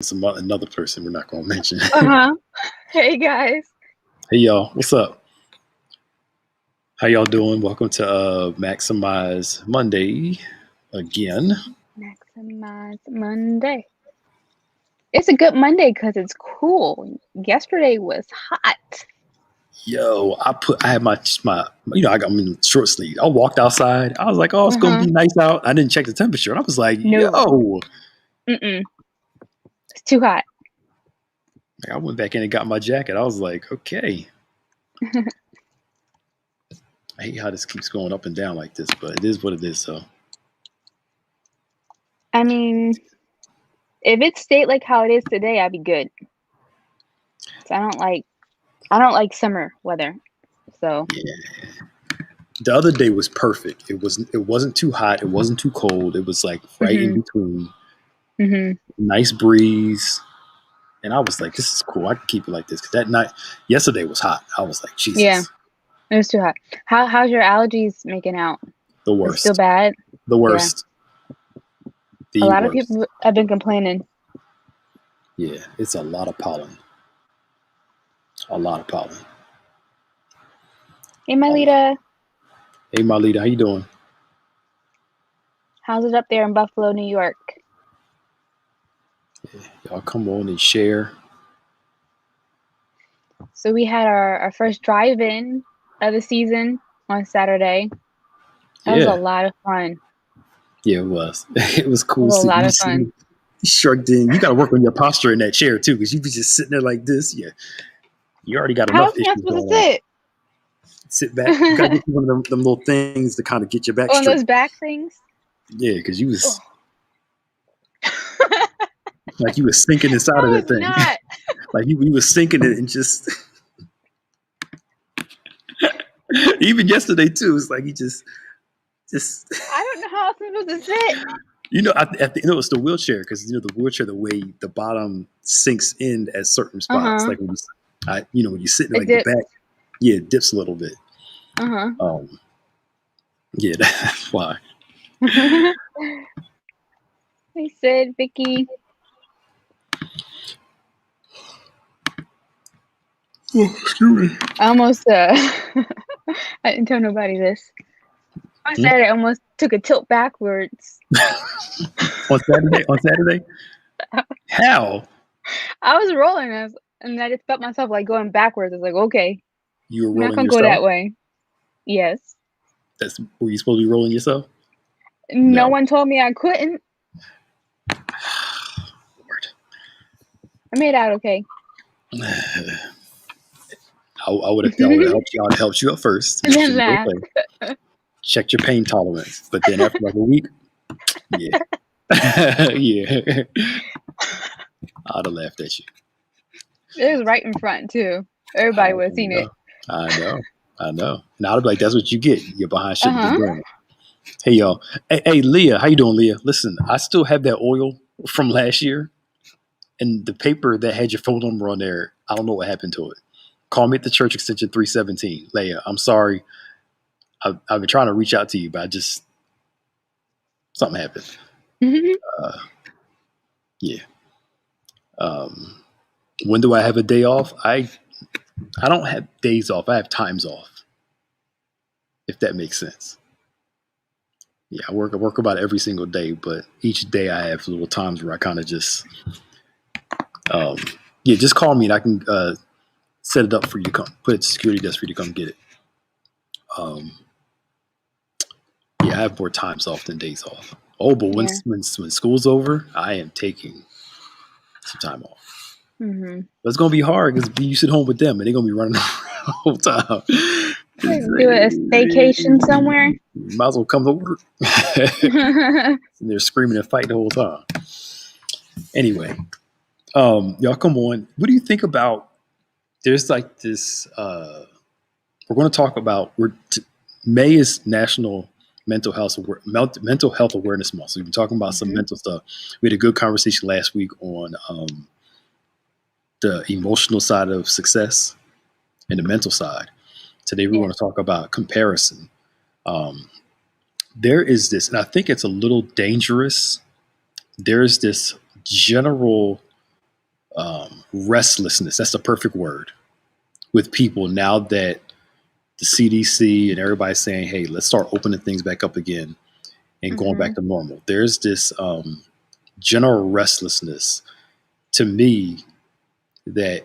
Another person we're not going to mention. Uh-huh. Hey guys. Hey y'all, what's up? How y'all doing? Welcome to Maximize Monday again. Maximize Monday. It's a good Monday because it's cool. Yesterday was hot. Yo, I had my I got in short sleeve. I walked outside. I was like, oh, it's gonna Uh-huh. be nice out. I didn't check the temperature. And I was like, No. yo. Mm-mm. It's too hot. I went back in and got my jacket. I was like, okay. I hate how this keeps going up and down like this, but it is what it is. So I mean, if it stayed like how it is today, I'd be good. So I don't like summer weather. So yeah. The other day was perfect. It wasn't too hot. It wasn't too cold. It was like right in between. Nice breeze. And I was like, this is cool. I can keep it like this. Because that night, yesterday was hot. I was like, Jesus. Yeah, it was too hot. How's your allergies making out? The It's worst. still bad? The worst. Yeah. A lot of people have been complaining. Yeah, it's a lot of pollen. A lot of pollen. Hey, Marlita. Hey, Marlita, how you doing? How's it up there in Buffalo, New York? Yeah, y'all come on and share. So we had our first drive-in of the season on Saturday. That was a lot of fun. Yeah, it was. It was cool. It was a lot of fun. You shrugged in. You got to work on your posture in that chair too, because you be just sitting there like this. Yeah, you already got enough issues. How am I supposed to sit? Sit back. You got to get one of them little things to kind of get your back straight. On those back things? Yeah, because you was like you was sinking inside of that thing. Not. Like you was sinking it and just. Even yesterday too, it's like he just. I don't know how I'm supposed to sit. You know, it's the wheelchair because the wheelchair, the way the bottom sinks in at certain spots, like when when you sit in like the back, it dips a little bit. Yeah, that's why. Hey, Sid, Vicky. Oh, excuse me. I almost I didn't tell nobody this. On Saturday, I almost took a tilt backwards. On Saturday? How? I was rolling and I just felt myself like going backwards. I was like, okay. You were rolling I'm not gonna yourself? go that way. Yes. Were you supposed to be rolling yourself? No one told me I couldn't. Lord. I made out okay. I would have helped you up first. And then laugh. Check your pain tolerance. But then after like a week, yeah. Yeah. I'd have laughed at you. It was right in front too. Everybody would have seen it. I know. Now I'd be like, that's what you get. You're behind shit you've been doing. Hey y'all. Hey Leah, how you doing, Leah? Listen, I still have that oil from last year. And the paper that had your phone number on there, I don't know what happened to it. Call me at the church extension 317. Leah, I'm sorry. I've been trying to reach out to you, but something happened. Yeah. When do I have a day off? I don't have days off. I have times off. If that makes sense. Yeah, I work about every single day, but each day I have little times where I kind of just, just call me and I can set it up for you to come. Put it at the security desk for you to come get it. I have more times off than days off. Oh, but when school's over, I am taking some time off. Mm-hmm. But it's gonna be hard because you sit home with them and they're gonna be running around the whole time. Do a staycation somewhere. Might as well come to work. And they're screaming and fighting the whole time. Anyway, y'all come on. What do you think about? There's like this. We're going to talk about. May is National Mental Health Awareness Month. So we've been talking about some mental stuff. We had a good conversation last week on the emotional side of success and the mental side. Today we want to talk about comparison. There is this, and I think it's a little dangerous. There's this general restlessness. That's the perfect word with people now that the CDC and everybody's saying, "Hey, let's start opening things back up again and going back to normal." There's this general restlessness to me that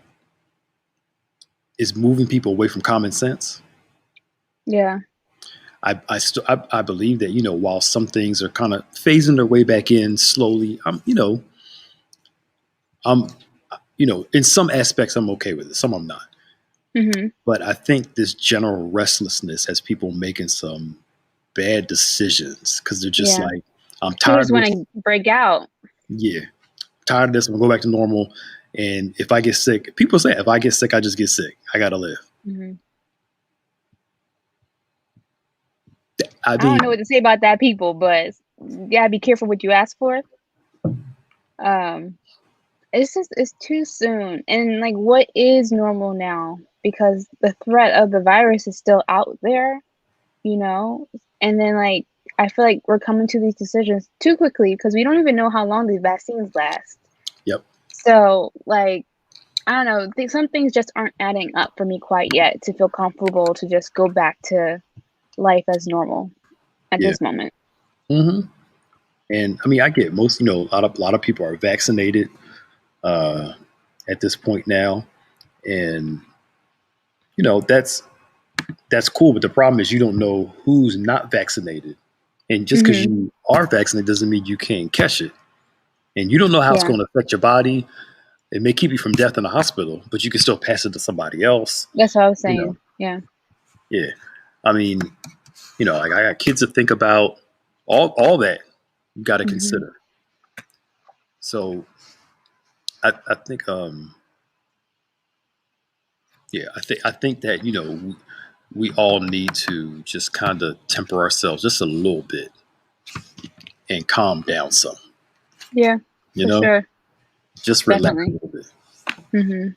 is moving people away from common sense. Yeah. I believe that, while some things are kind of phasing their way back in slowly, I'm in some aspects I'm okay with it, some I'm not. But I think this general restlessness has people making some bad decisions because they're just like, I'm tired. You just want to break out. Yeah, tired of this. I'm gonna go back to normal. And if I get sick, people say if I get sick, I just get sick. I gotta live. I don't know what to say about that, people, but you gotta be careful what you ask for. It's too soon. And like, what is normal now? Because the threat of the virus is still out there, and then like, I feel like we're coming to these decisions too quickly because we don't even know how long these vaccines last. Yep. So like, I don't know, some things just aren't adding up for me quite yet to feel comfortable to just go back to life as normal at this moment. And I mean, I get most, a lot of people are vaccinated at this point now, and that's cool. But the problem is you don't know who's not vaccinated, and just because you are vaccinated doesn't mean you can't catch it, and you don't know how it's going to affect your body. It may keep you from death in the hospital, but you can still pass it to somebody else. That's what I was saying. Yeah. I mean, like I got kids to think about. All that you got to consider. So I think I think that we all need to just kind of temper ourselves just a little bit and calm down some. Yeah, sure. Just relax a little bit.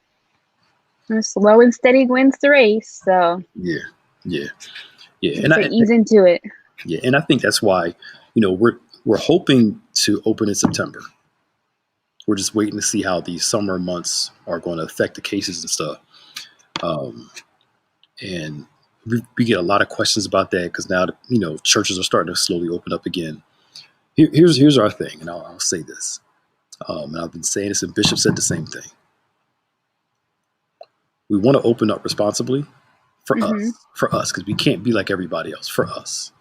Slow and steady wins the race. So yeah, and ease into it. Yeah, and I think that's why we're hoping to open in September. We're just waiting to see how these summer months are going to affect the cases and stuff. And we get a lot of questions about that because now churches are starting to slowly open up again. Here's our thing, and I'll say this, and I've been saying this, and Bishop said the same thing. We want to open up responsibly for us, because we can't be like everybody else. For us,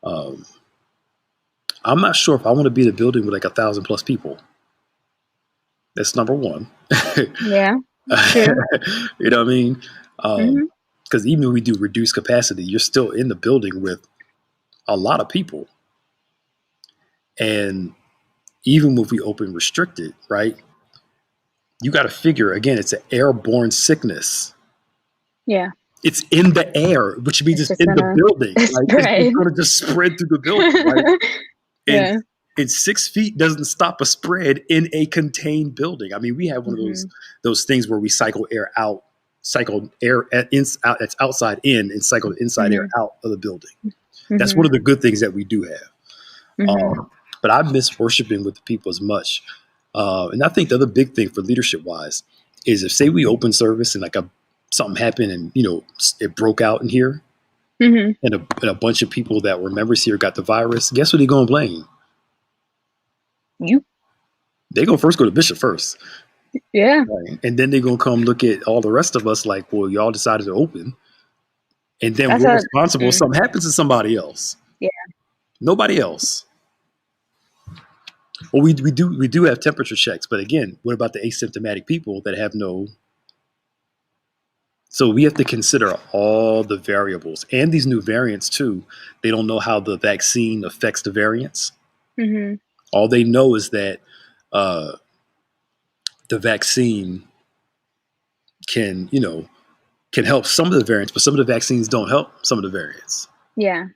I'm not sure if I want to be in a building with like 1,000+ people. That's number one. Yeah. Sure. You know what I mean? Because even when we do reduced capacity, you're still in the building with a lot of people. And even if we open restricted, right? You got to figure, again, it's an airborne sickness. Yeah. It's in the air, which means it's in the building. Right? It's going to just spread through the building. Right? And 6 feet doesn't stop a spread in a contained building. I mean, we have one of those things where we cycle air out, cycle air that's outside in, and cycle the inside air out of the building. That's one of the good things that we do have. But I miss worshiping with the people as much. And I think the other big thing for leadership wise is if, say, we open service and like something happened and it broke out in here, and a bunch of people that were members here got the virus. Guess what they're gonna blame? You. They gonna first go to Bishop first. Yeah. Right? And then they're gonna come look at all the rest of us like, well, y'all decided to open, and then we're responsible if something happens to somebody else. Yeah. Nobody else. Well, we do have temperature checks, but again, what about the asymptomatic people that have no? So we have to consider all the variables and these new variants too. They don't know how the vaccine affects the variants. All they know is that the vaccine can help some of the variants, but some of the vaccines don't help some of the variants. Yeah.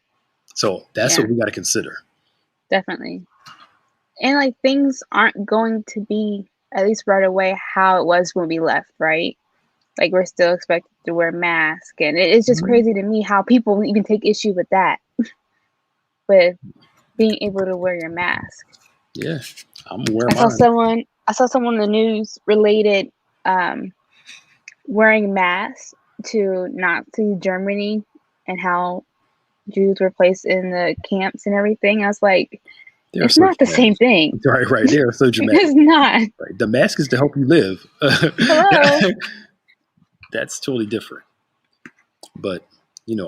So that's what we got to consider. Definitely. And like, things aren't going to be, at least right away, how it was when we left, right? Like, we're still expected to wear masks, and it's just crazy to me how people even take issue with that, with being able to wear your mask. Yeah, I'm wearing mine. I saw someone in the news related wearing masks to Nazi Germany and how Jews were placed in the camps and everything. I was like, They are it's so not the same dramatic. thing. Right. They are so dramatic. It's not. Right. The mask is to help you live. Hello. That's totally different. But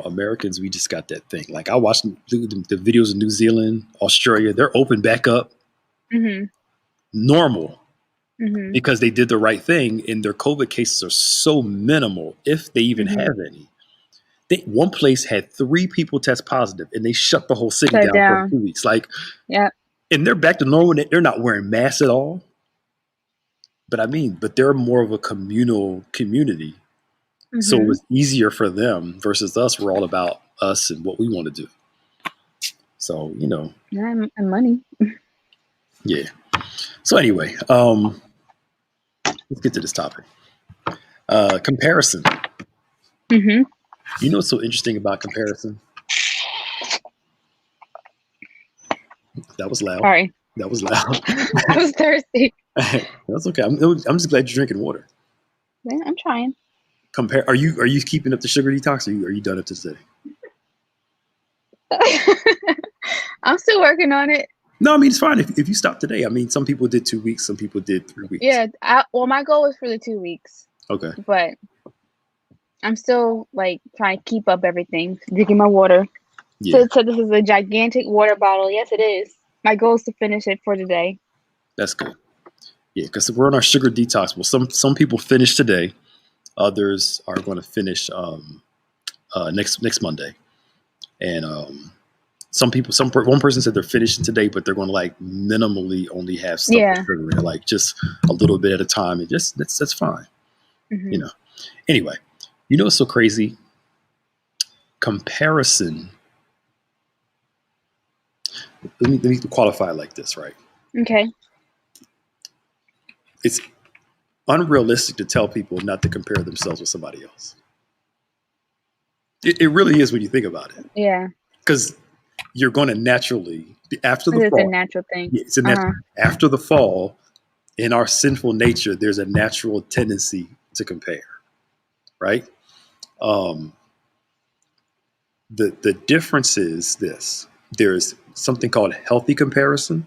Americans, we just got that thing. Like I watched the videos of New Zealand, Australia. They're open back up, Mm-hmm. normal, Mm-hmm. because they did the right thing, and their COVID cases are so minimal, if they even Mm-hmm. have any. One place had 3 people test positive, and they shut the whole city Shut down for down. 2 weeks. Like, Yep. and they're back to normal. They're not wearing masks at all. But they're more of a communal community. So it Mm-hmm. was easier for them versus us. We're all about us and what we want to do. So, Yeah, and money. yeah. So anyway, let's get to this topic. Comparison. Mm-hmm. You know what's so interesting about comparison? That was loud. Sorry. That was loud. I was thirsty. That's okay. I'm just glad you're drinking water. Yeah, I'm trying. Are you keeping up the sugar detox? Or are you done up to today? I'm still working on it. No, I mean, it's fine if you stop today. I mean, some people did 2 weeks, some people did 3 weeks. Yeah. Well, my goal was for the 2 weeks. Okay. But I'm still like trying to keep up everything. Drinking my water. Yeah. So this is a gigantic water bottle. Yes, it is. My goal is to finish it for today. That's good. Yeah, because we're on our sugar detox. Well, some people finish today. Others are going to finish next Monday. And one person said they're finishing today, but they're going to like minimally only have stuff with sugar in it, like just a little bit at a time, and just that's fine. Mm-hmm. Anyway, what's so crazy? Comparison. Let me qualify it like this, right? Okay. It's unrealistic to tell people not to compare themselves with somebody else. It really is when you think about it. Yeah. Because you're going to naturally, after the fall. It's a natural thing. Yeah, it's a natural. After the fall, in our sinful nature, there's a natural tendency to compare, right? The difference is this. There's something called healthy comparison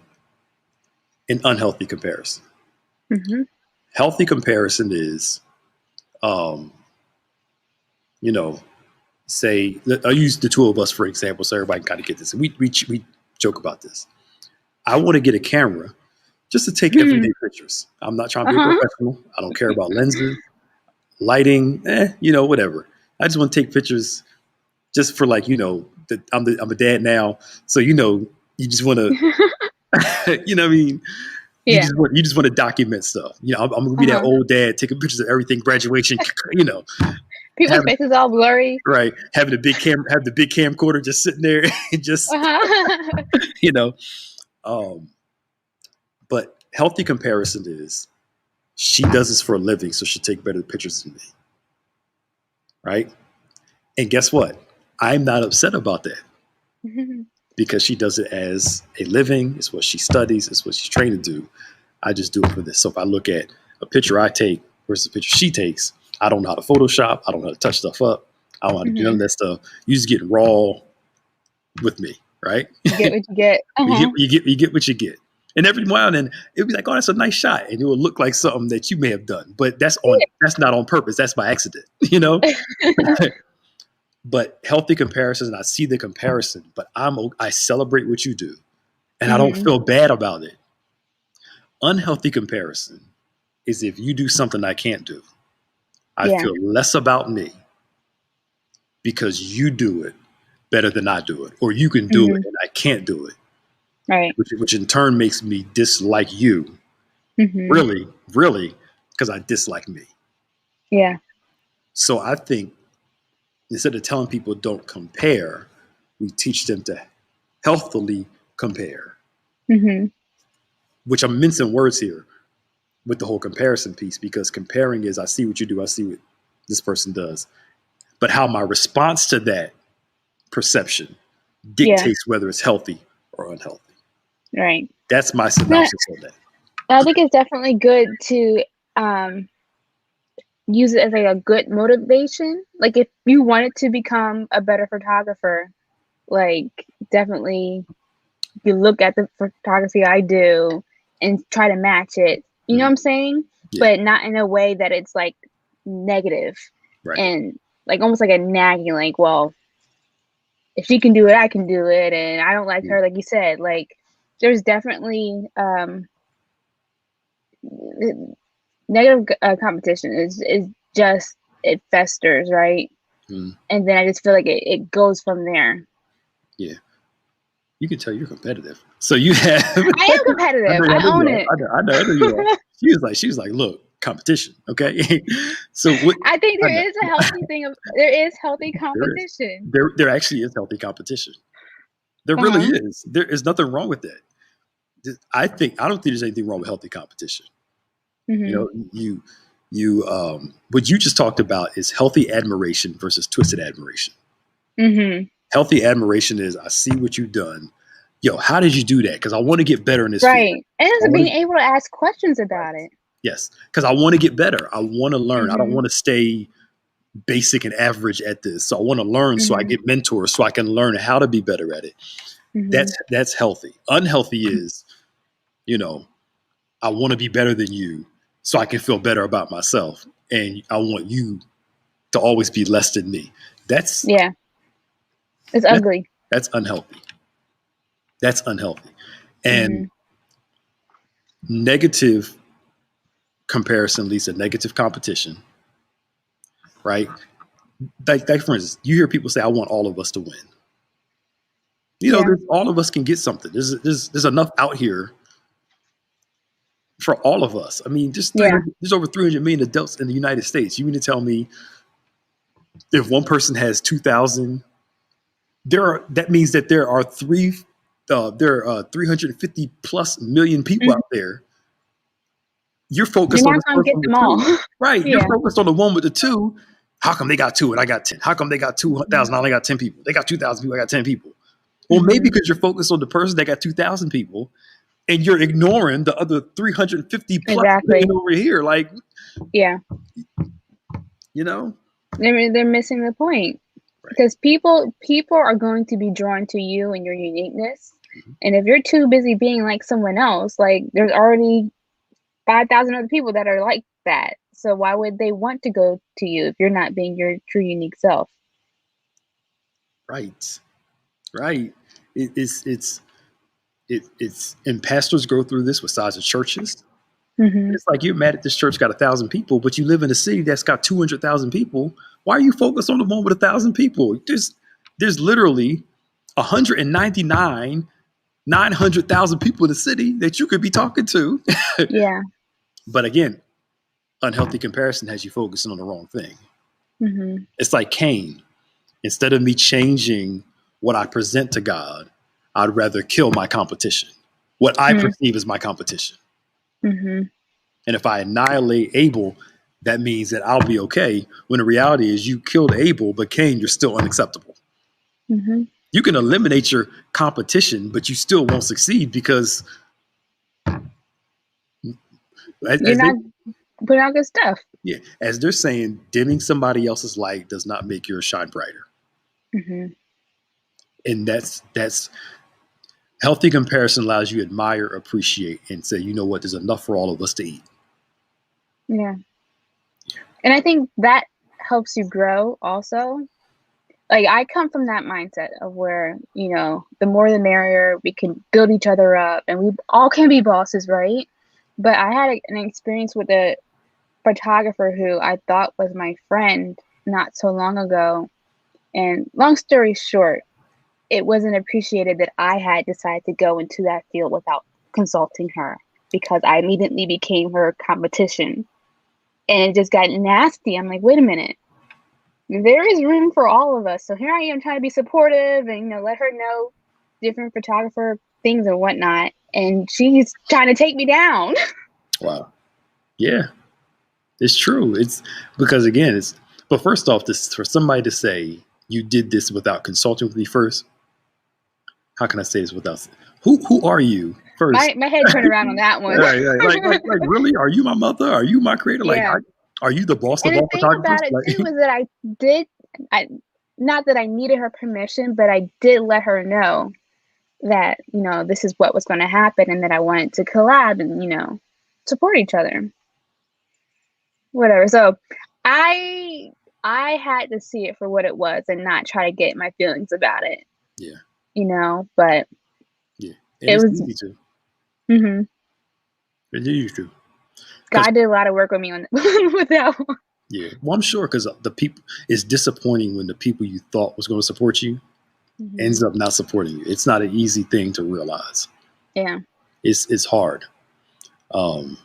and unhealthy comparison. Mm-hmm. Healthy comparison is, say, I'll use the 2 of us for example, so everybody can kind of get this. And we joke about this. I want to get a camera just to take everyday pictures. I'm not trying to be a professional. I don't care about lenses, lighting, whatever. I just want to take pictures just for I'm a dad now, so you just want to, you know what I mean? You just want to document stuff. I'm gonna be that old dad taking pictures of everything, graduation, People's faces all blurry. Right. Having the big camcorder just sitting there and just but healthy comparison is she does this for a living, so she'll take better pictures than me. Right? And guess what? I'm not upset about that. Because she does it as a living. It's what she studies. It's what she's trained to do. I just do it for this. So if I look at a picture I take versus a picture she takes, I don't know how to Photoshop. I don't know how to touch stuff up. I don't know how to do none of that stuff. You just get raw with me, right? You get what you get. You get what you get. And every while then it'll be like, oh, that's a nice shot. And it will look like something that you may have done. But that's not on purpose. That's by accident, But healthy comparisons, and I see the comparison, but I celebrate what you do, and I don't feel bad about it. Unhealthy comparison is if you do something I can't do. I feel less about me because you do it better than I do it, or you can do it and I can't do it. Right. Which in turn makes me dislike you. Really, really, because I dislike me. Yeah. So I think instead of telling people don't compare, we teach them to healthily compare. Which I'm mincing words here with the whole comparison piece, because comparing is I see what you do, I see what this person does. But how my response to that perception dictates whether it's healthy or unhealthy. Right. That's my synopsis on that. I think it's definitely good to use it as like a good motivation. Like if you wanted to become a better photographer, like definitely you look at the photography I do and try to match it. You know what I'm saying? Yeah. But not in a way that it's like negative Right. and like almost like a nagging, like, well, if she can do it, I can do it, and I don't like her, like you said. Like there's definitely negative competition is just it festers, right? And then I just feel like it goes from there. Yeah. You can tell you're competitive. So you have. I am competitive. I own it. I know you are. She was like, look, competition. Okay. So what? I think there is a healthy thing of there is healthy competition. There actually is healthy competition. There really is. There is nothing wrong with that. I don't think there's anything wrong with healthy competition. You know, what you just talked about is healthy admiration versus twisted admiration. Healthy admiration is I see what you've done. Yo, how did you do that? Because I want to get better in this right field. And it's being able to ask questions about it. Yes, because I want to get better. I want to learn. I don't want to stay basic and average at this. So I want to learn so I get mentors so I can learn how to be better at it. That's healthy. Unhealthy is, you know, I want to be better than you so I can feel better about myself. And I want you to always be less than me. It's ugly. That's unhealthy. That's unhealthy. And negative comparison leads to negative competition, right? Like for instance, you hear people say, I want all of us to win. You know, all of us can get something. There's enough out here for all of us. I mean, there's over 300 million adults in the United States. You mean to tell me if one person has 2,000, that means that there are 350 plus million people out there. You're focused on this person with two, right? You're focused on the one with the two. How come they got 2 and I got 10? How come they got 2,000? I only got 10 people. They got 2,000 people. I got 10 people. Well, maybe because you're focused on the person that got 2,000 people, and you're ignoring the other 350 plus million over here. Like, you know, they're missing the point. Because people are going to be drawn to you and your uniqueness. And if you're too busy being like someone else, like there's already 5,000 other people that are like that. So why would they want to go to you if you're not being your true unique self? Right. It's and pastors go through this with size of churches. It's like you're mad at this church got 1,000 people, but you live in a city that's got 200,000 people. Why are you focused on the one with 1,000 people? There's literally 900,000 people in the city that you could be talking to. But again, unhealthy comparison has you focusing on the wrong thing. It's like Cain. Instead of me changing what I present to God, I'd rather kill my competition, what I perceive as my competition. And if I annihilate Abel, that means that I'll be okay, when the reality is you killed Abel, but Cain, you're still unacceptable. You can eliminate your competition, but you still won't succeed because you're not putting out good stuff. Yeah, as they're saying, dimming somebody else's light does not make yours shine brighter. And that's healthy comparison allows you to admire, appreciate, and say, you know what, there's enough for all of us to eat. And I think that helps you grow also. Like I come from that mindset of where, you know, the more the merrier, we can build each other up and we all can be bosses, right? But I had an experience with a photographer who I thought was my friend not so long ago. And long story short, it wasn't appreciated that I had decided to go into that field without consulting her because I immediately became her competition. And it just got nasty. I'm like, wait a minute. There is room for all of us. So here I am trying to be supportive and, you know, let her know different photographer things and whatnot. And she's trying to take me down. Wow. Yeah, it's true. It's because, again, but first off, for somebody to say you did this without consulting with me first, how can I say this without, who are you first. My head turned around on that one. Right. Like, really? Are you my mother? Are you my creator? Like, Yeah. are you the boss of And the all thing photographers? about it Like, too was that I not that I needed her permission, but I did let her know that, this is what was going to happen and that I wanted to collab and, support each other. Whatever. So I had to see it for what it was and not try to get my feelings about it. yeah. But Yeah. And it it's was easy to. mhm. It's easy to. God did a lot of work with me on with that one. Yeah. Well, I'm sure because the people, it's disappointing when the people you thought was going to support you ends up not supporting you. It's not an easy thing to realize. Yeah. It's hard. Because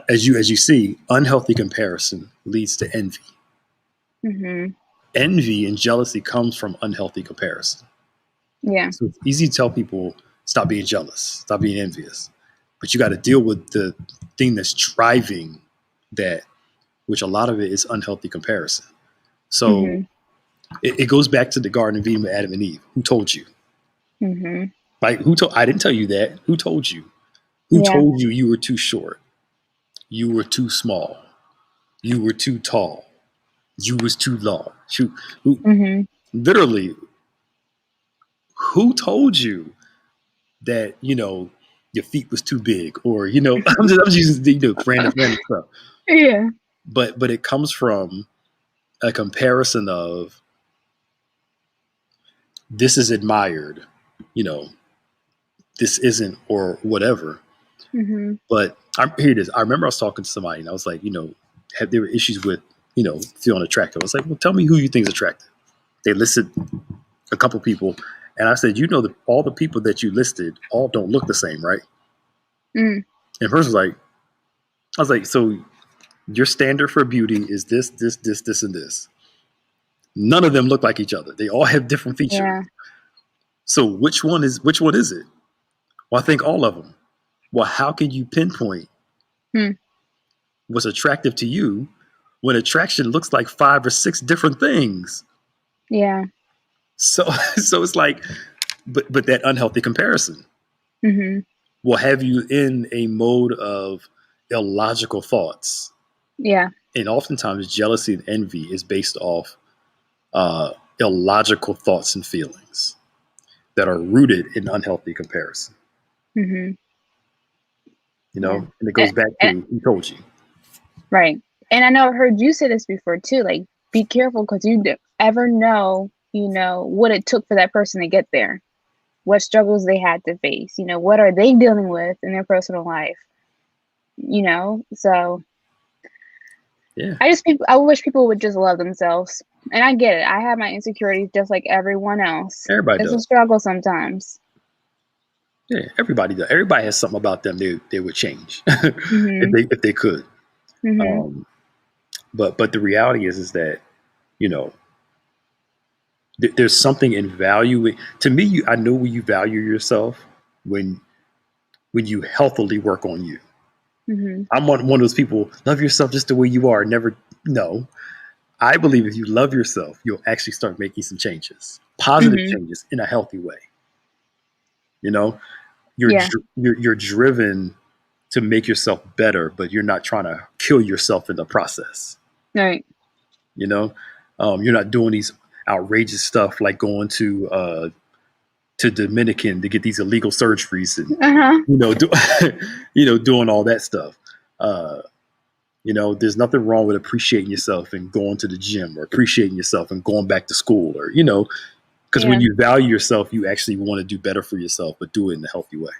as you see, unhealthy comparison leads to envy. Envy and jealousy comes from unhealthy comparison. Yeah. So it's easy to tell people stop being jealous, stop being envious, but you got to deal with the thing that's driving that, which a lot of it is unhealthy comparison. So it goes back to the Garden of Eden with Adam and Eve. Who told you? Like who told? I didn't tell you that. Who told you? Who told you you were too short? You were too small. You were too tall. You was too large. Literally, who told you that your feet was too big, or I'm just using random stuff. Yeah. But it comes from a comparison of this is admired, this isn't, or whatever. But here it is. I remember I was talking to somebody and I was like, there were issues with, feeling attractive. I was like, well, tell me who you think is attractive. They listed a couple people, and I said, all the people that you listed all don't look the same, right? And the person was like, I was like, so your standard for beauty is this, this, this, this, and this. None of them look like each other. They all have different features. Yeah. So which one is it? Well, I think all of them. Well, how can you pinpoint what's attractive to you when attraction looks like 5 or 6 different things? Yeah. So it's like, but that unhealthy comparison will have you in a mode of illogical thoughts. Yeah. And oftentimes jealousy and envy is based off illogical thoughts and feelings that are rooted in unhealthy comparison. And it goes back to who told you. Right. And I know I've heard you say this before too, like be careful because you ever know, what it took for that person to get there, what struggles they had to face, what are they dealing with in their personal life, so yeah. I wish people would just love themselves. And I get it. I have my insecurities just like everyone else. Everybody It's does. a struggle sometimes. Yeah, everybody does. Everybody has something about them they would change if they could. But the reality is that there's something in valuing. To me, I know when you value yourself when you healthily work on you. I'm one of those people. Love yourself just the way you are. Never. No, I believe if you love yourself, you'll actually start making some changes, positive changes in a healthy way. You're driven to make yourself better, but you're not trying to kill yourself in the process. Right. You're not doing these outrageous stuff like going to Dominican to get these illegal surgeries and doing all that stuff. There's nothing wrong with appreciating yourself and going to the gym, or appreciating yourself and going back to school, or because when you value yourself, you actually want to do better for yourself, but do it in a healthy way.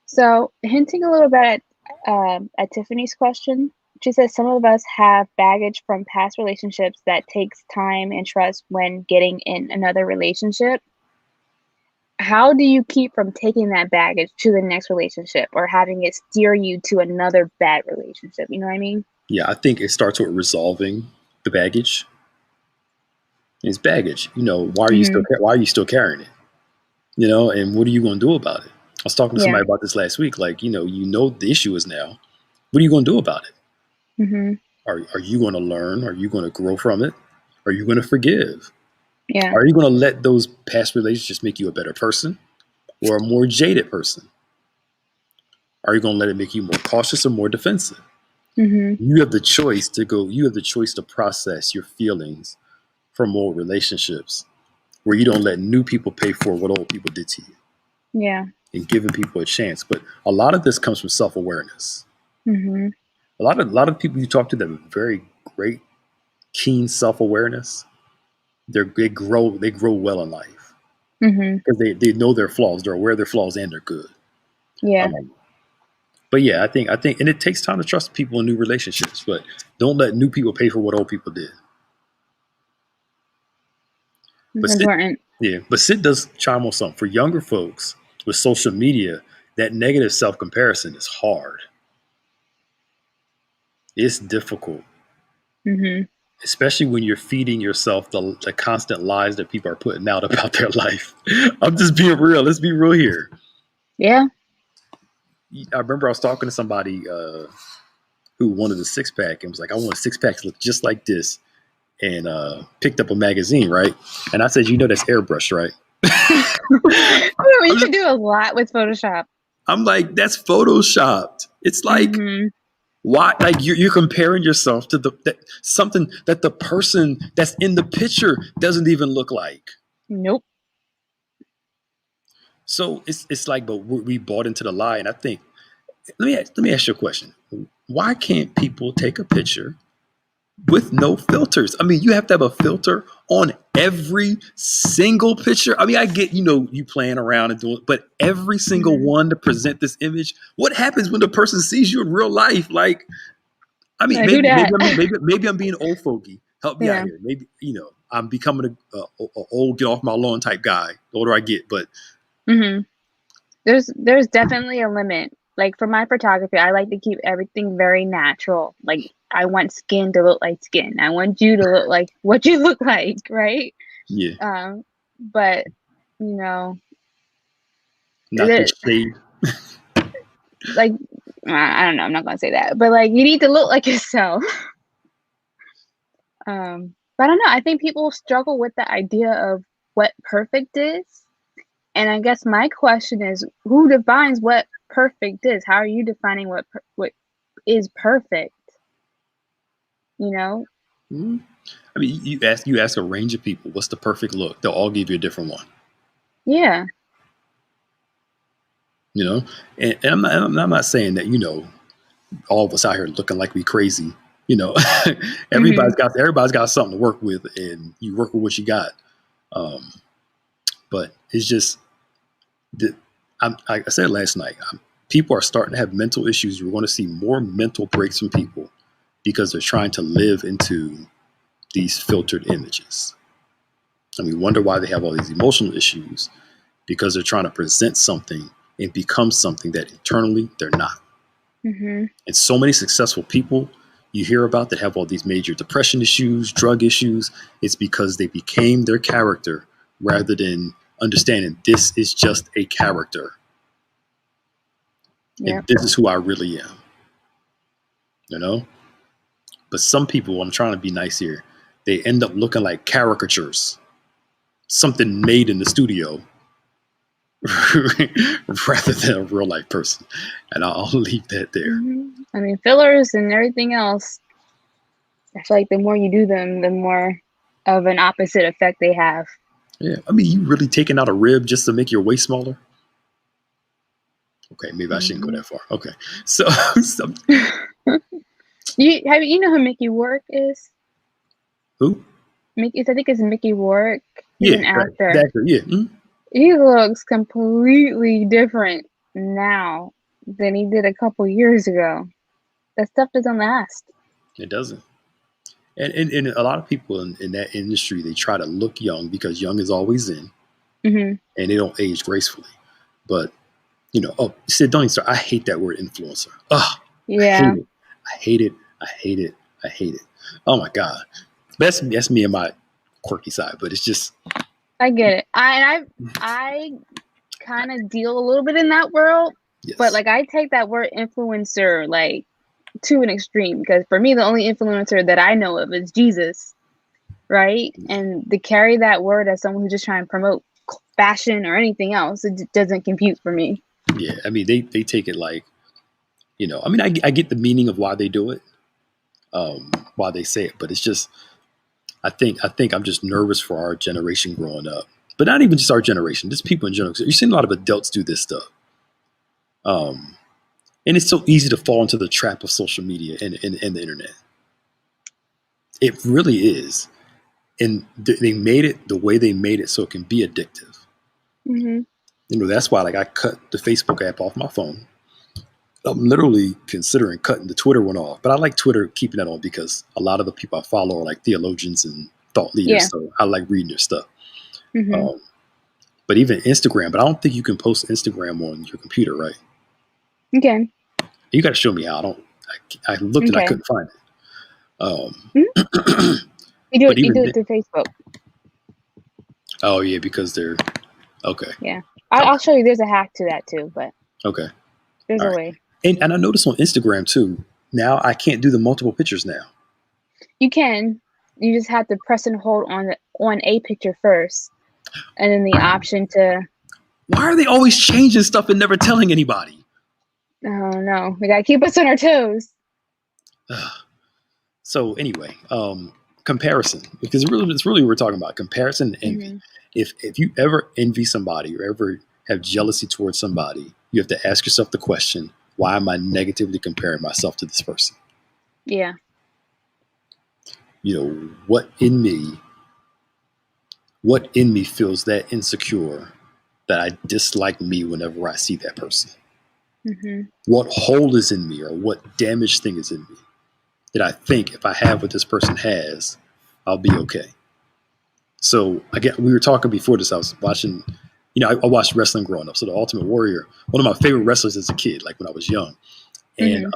So hinting a little bit at Tiffany's question, she says some of us have baggage from past relationships that takes time and trust when getting in another relationship. How do you keep from taking that baggage to the next relationship or having it steer you to another bad relationship? You know what I mean? Yeah, I think it starts with resolving the baggage. It's baggage. Why are you still carrying it? And what are you going to do about it? I was talking to somebody about this last week. Like, the issue is now. What are you going to do about it? Are you going to learn? Are you going to grow from it? Are you going to forgive? Yeah. Are you going to let those past relationships make you a better person? or a more jaded person? Are you going to let it make you more cautious or more defensive? Mm-hmm. You have the choice to go, you have the choice to process your feelings from old relationships where you don't let new people pay for what old people did to you Yeah. and giving people a chance. But a lot of this comes from self awareness. Mm-hmm. A lot of people you talk to that have very great, keen self awareness, they grow well in life Mm-hmm. because they know their flaws, they're aware of their flaws, and they're good. Yeah. Um, but yeah, I think, and it takes time to trust people in new relationships. But don't let new people pay for what old people did. It's But Sid, important. yeah, but Sid does chime on something for younger folks with social media. That negative self comparison is hard. It's difficult, Mm-hmm. especially when you're feeding yourself the constant lies that people are putting out about their life. I'm just being real. Let's be real here. Yeah. I remember I was talking to somebody who wanted a six pack and was like, "I want a six pack to look just like this," and picked up a magazine, right? And I said, "You know that's airbrush, right?" You I'm, can just, do a lot with Photoshop. I'm like, "That's photoshopped." It's like, Mm-hmm. why? Like you're comparing yourself to something that the person that's in the picture doesn't even look like. Nope. So it's like, but we bought into the lie, and I think let me ask you a question. Why can't people take a picture with no filters? I mean, you have to have a filter on every single picture. I mean, I get, you playing around and doing, but every single Mm-hmm. one to present this image. What happens when the person sees you in real life? Like, I mean, Like, who that? maybe I'm being old fogey. Help me out Yeah. here. Maybe I'm becoming a old get off my lawn type guy. The older I get, but Mm-hmm. There's definitely a limit. Like for my photography, I like to keep everything very natural. Like I want skin to look like skin. I want you to look like what you look like, right? yeah, But you know, not the there, shade. like I don't know, I'm not gonna say that, but like you need to look like yourself. But I don't know. I think people struggle with the idea of what perfect is. And I guess my question is, who defines what perfect is? How are you defining what is perfect? You know? Mhm. I mean, you ask a range of people, what's the perfect look? They'll all give you a different one. Yeah. You know, and I'm not saying that all of us out here looking like we crazy. You know, Mhm. everybody's got something to work with, and you work with what you got. Um, but it's just that like I said last night, people are starting to have mental issues. You're going to see more mental breaks from people because they're trying to live into these filtered images. And we wonder why they have all these emotional issues because they're trying to present something and become something that internally they're not. Mhm. And so many successful people you hear about that have all these major depression issues, drug issues, it's because they became their character rather than understanding this is just a character and Yep. this is who I really am, you know? But some people, I'm trying to be nice here, they end up looking like caricatures, something made in the studio rather than a real life person. And I'll leave that there. I mean, fillers and everything else. I feel like the more you do them, the more of an opposite effect they have. Yeah. I mean, you really taking out a rib just to make your waist smaller? Okay, maybe I shouldn't go Mhm. that far. Okay. So, You know who Mickey Rourke is? who? I think it's Mickey Rourke. He's Yeah, an right. actor. Exactly. Yeah. Mhm. He looks completely different now than he did a couple years ago. That stuff doesn't last. It doesn't. And a lot of people in that industry, they try to look young because young is always in Mhm. and they don't age gracefully. But, oh, Sid, don't even start. I hate that word influencer. Oh, I hate Yeah, it. I hate it. I hate it. I hate it. Oh my God. That's me and my quirky side, but it's just, I get it. I kind of deal a little bit in that world, but yes. like I take that word influencer like to an extreme because for me the only influencer that I know of is Jesus, right? And to carry that word as someone who's just trying to promote fashion or anything else. It doesn't compute for me. Yeah, I mean, they take it like, I mean, I get the meaning of why they do it, why they say it, but it's just, I think I'm just nervous for our generation growing up, but not even just our generation, just people in general. You've seen a lot of adults do this stuff, and it's so easy to fall into the trap of social media and the internet. It really is, and they made it the way they made it so it can be addictive. Mm-hmm. That's why like I cut the Facebook app off my phone. I'm literally considering cutting the Twitter one off, but I like Twitter keeping that on because a lot of the people I follow are like theologians and thought leaders, Yeah. so I like reading their stuff. Mm-hmm. But even Instagram, but I don't think you can post Instagram on your computer, right? You can. You got to show me how. I looked and I couldn't find it. Mm-hmm. You but do it through Facebook. Oh yeah, because they're okay. Yeah, I'll show you. There's a hack to that too, but okay, there's a way. And I noticed on Instagram too. Now I can't do the multiple pictures now. You can. You just have to press and hold on a picture first, and then the option to. Why are they always changing stuff and never telling anybody? Oh no, we gotta keep us on our toes. So anyway, comparison, because it's really what we're talking about, comparison and envy. Mm-hmm. If you ever envy somebody or ever have jealousy towards somebody, you have to ask yourself the question, why am I negatively comparing myself to this person? Yeah. What in me feels that insecure that I dislike me whenever I see that person? Mm-hmm. What hole is in me or what damaged thing is in me that I think if I have what this person has, I'll be okay? So we were talking before this, I was watching, I watched wrestling growing up. So the Ultimate Warrior, one of my favorite wrestlers as a kid, like when I was young. And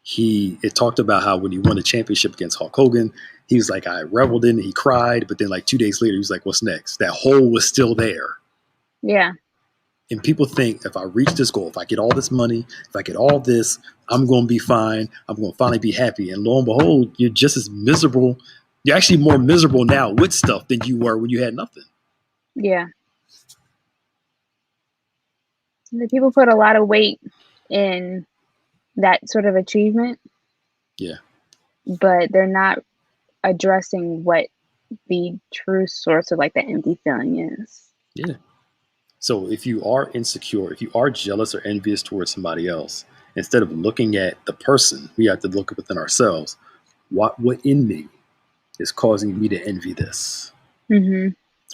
it talked about how when he won the championship against Hulk Hogan, he was like, I reveled in it, he cried, but then like 2 days later, he was like, what's next? That hole was still there. Yeah. And people think if I reach this goal, if I get all this money, if I get all this, I'm going to be fine. I'm going to finally be happy. And lo and behold, you're just as miserable. You're actually more miserable now with stuff than you were when you had nothing. Yeah. The people put a lot of weight in that sort of achievement. Yeah. But they're not addressing what the true source of like the empty feeling is. Yeah. So if you are insecure, if you are jealous or envious towards somebody else, instead of looking at the person, we have to look within ourselves. What in me is causing me to envy this? Mm-hmm.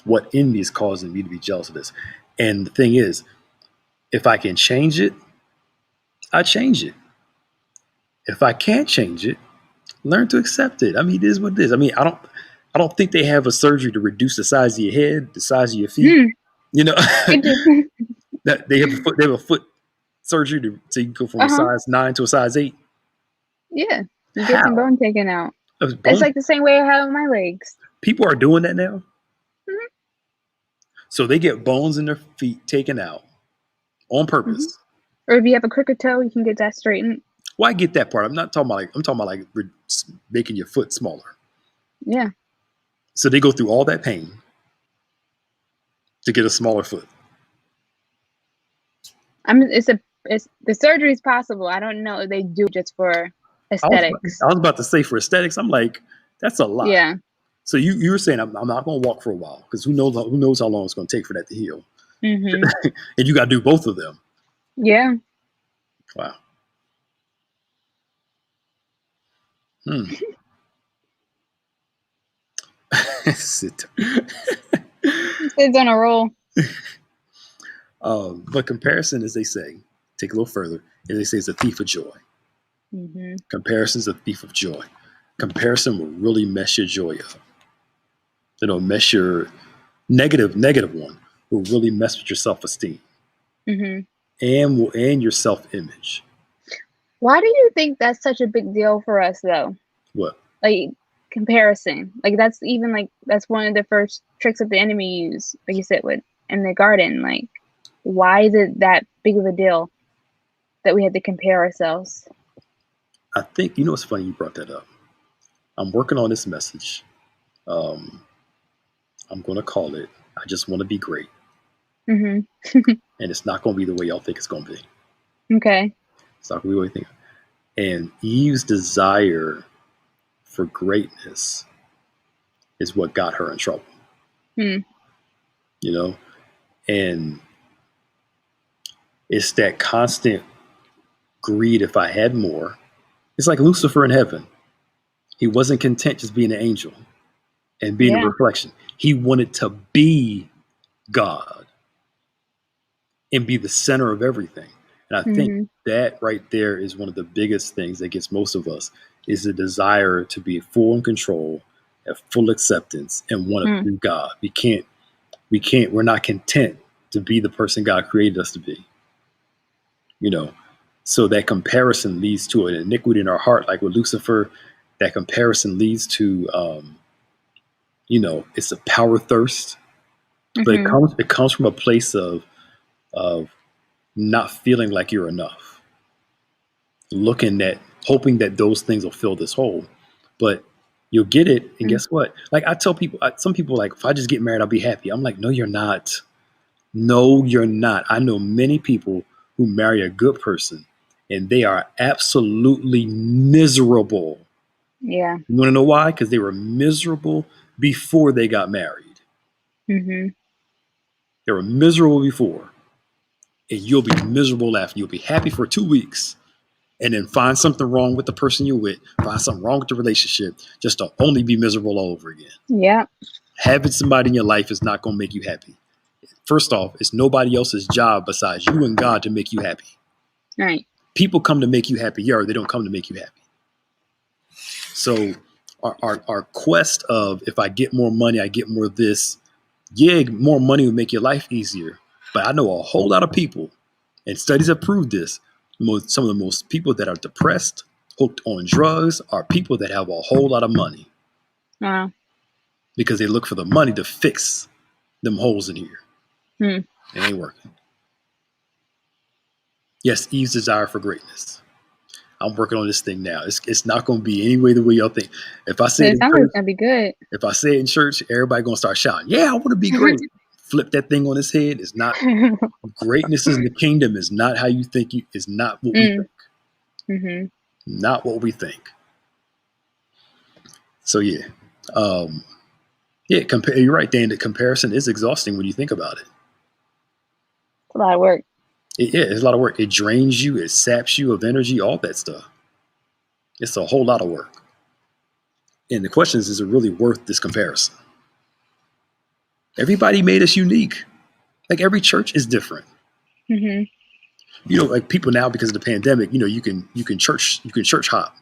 What in me is causing me to be jealous of this? And the thing is, if I can change it, I change it. If I can't change it, learn to accept it. I mean, it is what it is. I mean, I don't think they have a surgery to reduce the size of your head, the size of your feet. That they have a foot surgery to go from a size 9 to a size 8. Yeah, you get some bone taken out. It's like the same way I have my legs. People are doing that now. Mm-hmm. So they get bones in their feet taken out on purpose. Mm-hmm. Or if you have a crooked toe, you can get that straightened. Well, I get that part. I'm not talking about I'm talking about making your foot smaller. Yeah. So they go through all that pain to get a smaller foot. I mean, the surgery is possible. I don't know if they do it just for aesthetics. I was about to say for aesthetics. I'm like, that's a lot. Yeah. So you were saying I'm not going to walk for a while because who knows how long it's going to take for that to heal. Mm-hmm. And you got to do both of them. Yeah. Wow. Sit on a roll. But comparison, as they say, take a little further, as they say, is a thief of joy. Mm-hmm. Comparison is a thief of joy. Comparison will really mess your joy up. Mess your negative one will really mess with your self-esteem. Mm-hmm. And your self-image. Why do you think that's such a big deal for us, though? What? Like comparison. Like that's one of the first tricks that the enemy use, like you said, in the garden. Like, why is it that big of a deal that we had to compare ourselves? I think, it's funny you brought that up. I'm working on this message. I'm going to call it, I just want to be great. Mhm. And it's not going to be the way y'all think it's going to be. Okay. It's not going to be the way you think. And Eve's desire for greatness is what got her in trouble. Hmm. You know? And it's that constant greed. If I had more, it's like Lucifer in heaven. He wasn't content just being an angel and being a Yeah. reflection. He wanted to be God and be the center of everything. And I think Mhm. that right there is one of the biggest things that gets most of us is the desire to be full in control, have full acceptance, and want to Mm. be God. We're not content to be the person God created us to be. You know, so that comparison leads to an iniquity in our heart, like with Lucifer. That comparison leads to, it's a power thirst, but Mhm. it comes from a place of not feeling like you're enough, hoping that those things will fill this hole, but you'll get it, and Mm. guess what? Like I tell people, some people like, if I just get married, I'll be happy. I'm like, no, you're not. No, you're not. I know many people who marry a good person, and they are absolutely miserable. Yeah. You want to know why? Because they were miserable before they got married. Mhm. They were miserable before, and you'll be miserable after. You'll be happy for 2 weeks, and then find something wrong with the person you're with, find something wrong with the relationship, just to only be miserable all over again. Yeah. Having somebody in your life is not going to make you happy. First off, it's nobody else's job besides you and God to make you happy. Right. People come to make you happier, they don't come to make you happy. So our quest of, if I get more money, I get more this. Yeah, more money will make your life easier. But I know a whole lot of people, and studies have proved this. Some of the most people that are depressed, hooked on drugs, are people that have a whole lot of money Wow. because they look for the money to fix them holes in here. Hmm. It ain't working. Yes, Eve's desire for greatness. I'm working on this thing now. It's not going to be any way the way y'all think. If I say it It in sounds like church, it's gonna be good. if I say it in church, everybody going to start shouting, "Yeah, I want to be great." Flip that thing on its head. It's not. Greatness in the kingdom is not how you think. Is not what we Mm. think. Mhm. Not what we think. So yeah, yeah. You're right, Dan. The comparison is exhausting when you think about it. It's a lot of work. Yeah, it's a lot of work. It drains you. It saps you of energy. All that stuff. It's a whole lot of work. And the question is it really worth this comparison? Everybody made us unique. Like every church is different. Mhm. Like people now, because of the pandemic, you can church hop.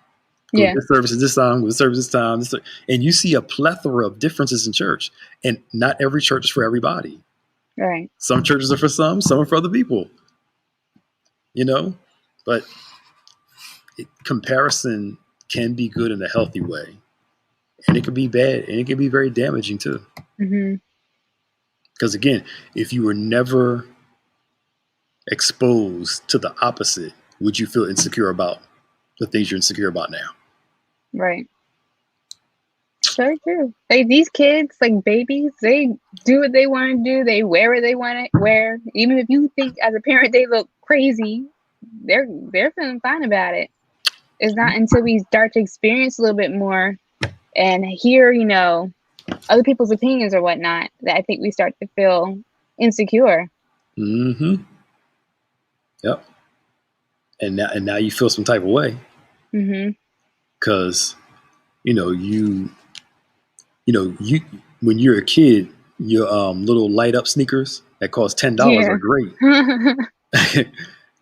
Go to Yeah. this service at this time, go to service this time, and you see a plethora of differences in church. And not every church is for everybody. Right. Some churches are for some are for other people. But comparison can be good in a healthy way, and it can be bad, and it can be very damaging too. Mhm. Because again, if you were never exposed to the opposite, would you feel insecure about the things you're insecure about now? Right. Very true. These kids, like babies, they do what they want to do. They wear what they want to wear. Even if you think as a parent they look crazy, they're feeling fine about it. It's not until we start to experience a little bit more and hear, other people's opinions or whatnot, that I think we start to feel insecure. Mm-hmm. Yep. And now you feel some type of way Mm-hmm. because you when you're a kid, your little light up sneakers that cost $10 Yeah. are great.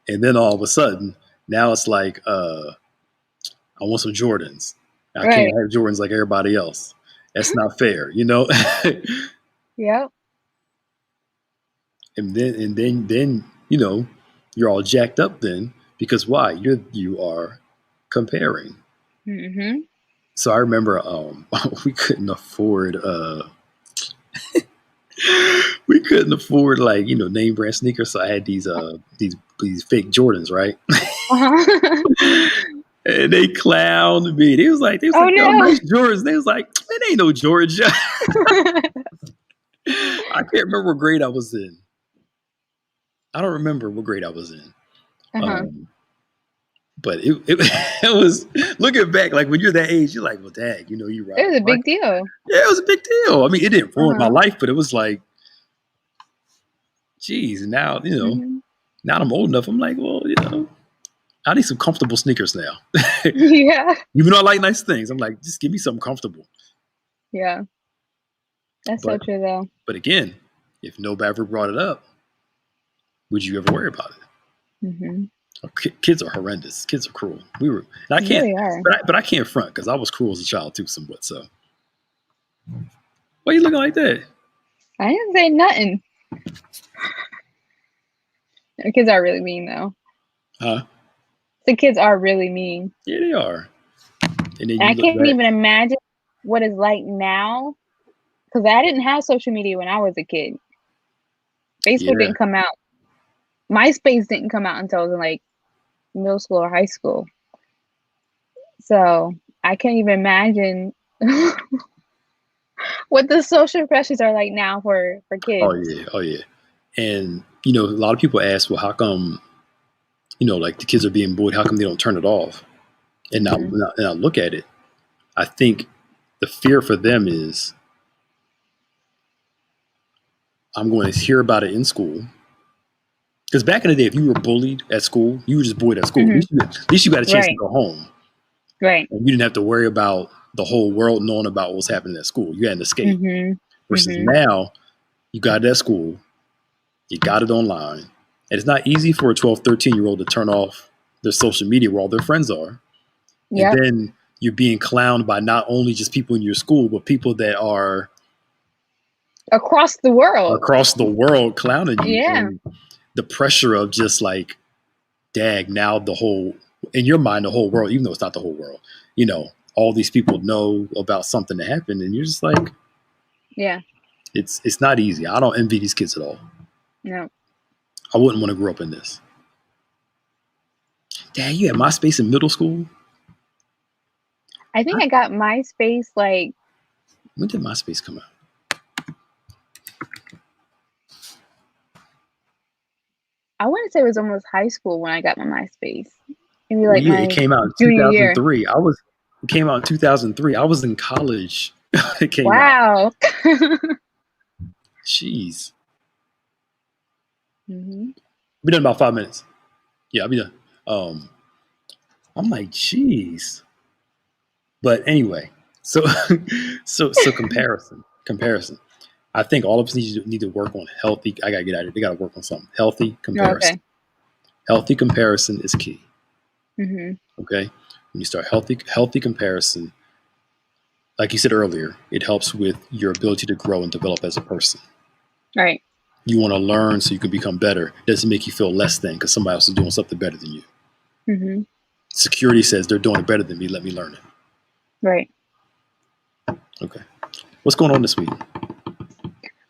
And then all of a sudden, now it's like, I want some Jordans. I can't Right. have Jordans like everybody else. That's not fair, Yep. And then you're all jacked up then because why? You are comparing. Mm-hmm. So I remember we couldn't afford like name brand sneakers. So I had these fake Jordans, right? Uh-huh. And they clowned me. They was like, Oh yo, no. nice Jordans. They was like, it ain't no Jordans. I can't remember what grade I was in. I don't remember what grade I was in. But it it was looking back, like when you're that age, you're like, well, dang, you're right. It was a big deal. Yeah, it was a big deal. I mean, it didn't ruin my life, but it was like, geez, now, now I'm old enough. I'm like, well, I need some comfortable sneakers now. Yeah. Even though I like nice things, I'm like, just give me something comfortable. Yeah. That's so true, though. But again, if nobody ever brought it up, would you ever worry about it? Mm-hmm. Kids are horrendous. Kids are cruel. I can't, really are. But I can't front because I was cruel as a child too, somewhat. So, why are you looking like that? I didn't say nothing. The kids are really mean, though. Huh? The kids are really mean. Yeah, they are. And I can't even imagine what it's like now, because I didn't have social media when I was a kid. Facebook didn't come out. MySpace didn't come out until I was in like middle school or high school. So I can't even imagine what the social pressures are like now for kids. Oh yeah. And a lot of people ask, well, how come, like the kids are being bullied? How come they don't turn it off? And now, and I look at it. I think the fear for them is, I'm going to hear about it in school. Because back in the day, if you were bullied at school, you were just bullied at school. Mm-hmm. At least you got a chance to go home. Right. And you didn't have to worry about the whole world knowing about what was happening at school. You had an escape. Mm-hmm. Versus now, you got it at school. You got it online. And it's not easy for a 12, 13-year-old to turn off their social media where all their friends are. Yep. And then you're being clowned by not only just people in your school, but people that are across the world clowning you. Yeah. And the pressure of just like, dag, now in your mind, the whole world, even though it's not the whole world, all these people know about something that happened. And you're just like, yeah, it's not easy. I don't envy these kids at all. No. I wouldn't want to grow up in this. Dad, you had MySpace in middle school? I think I got MySpace like... When did MySpace come out? I want to say it was almost high school when I got my MySpace. Maybe like it came out in 2003. It came out in 2003. I was in college. It came out. Jeez. Mm-hmm. Be done in about 5 minutes. Yeah, I'll be done. I'm like, jeez. But anyway, so comparison. I think all of us need to work on healthy. I gotta get out of it. They gotta work on something. Healthy comparison. Okay. Healthy comparison is key. Mm-hmm. Okay, when you start healthy comparison, like you said earlier, it helps with your ability to grow and develop as a person. Right. You want to learn so you can become better. It doesn't make you feel less than because somebody else is doing something better than you. Mm-hmm. Security says they're doing it better than me. Let me learn it. Right. Okay. What's going on this week?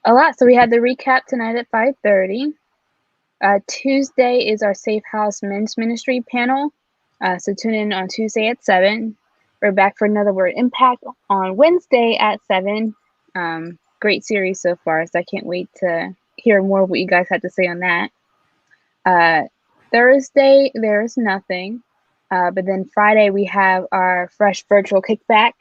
A lot. So we had the recap tonight at 5:30. Tuesday is our Safe House Men's Ministry panel. So tune in on Tuesday at 7. We're back for another Word Impact on Wednesday at 7. Great series so far, so I can't wait to hear more of what you guys had to say on that. Thursday, there's nothing. But then Friday, we have our Fresh virtual kickback.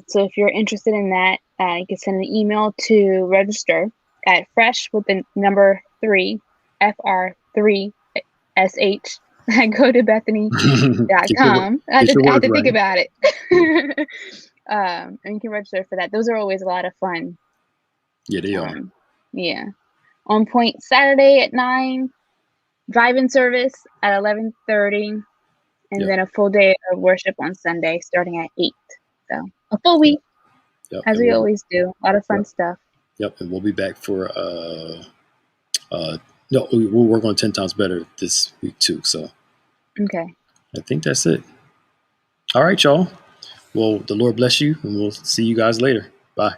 So if you're interested in that, you can send an email to register at fresh with the number 3, FR3SH. Go to Bethany.com. I had to think about it. And you can register for that. Those are always a lot of fun. Yeah, they are. Yeah. On Point Saturday at 9, drive-in service at 11:30, and then a full day of worship on Sunday starting at 8. So a full week, as we always do. A lot of fun stuff. Yep, and we'll be back for we'll work on 10 times better this week too. So okay, I think that's it. All right, y'all. Well, the Lord bless you, and we'll see you guys later. Bye.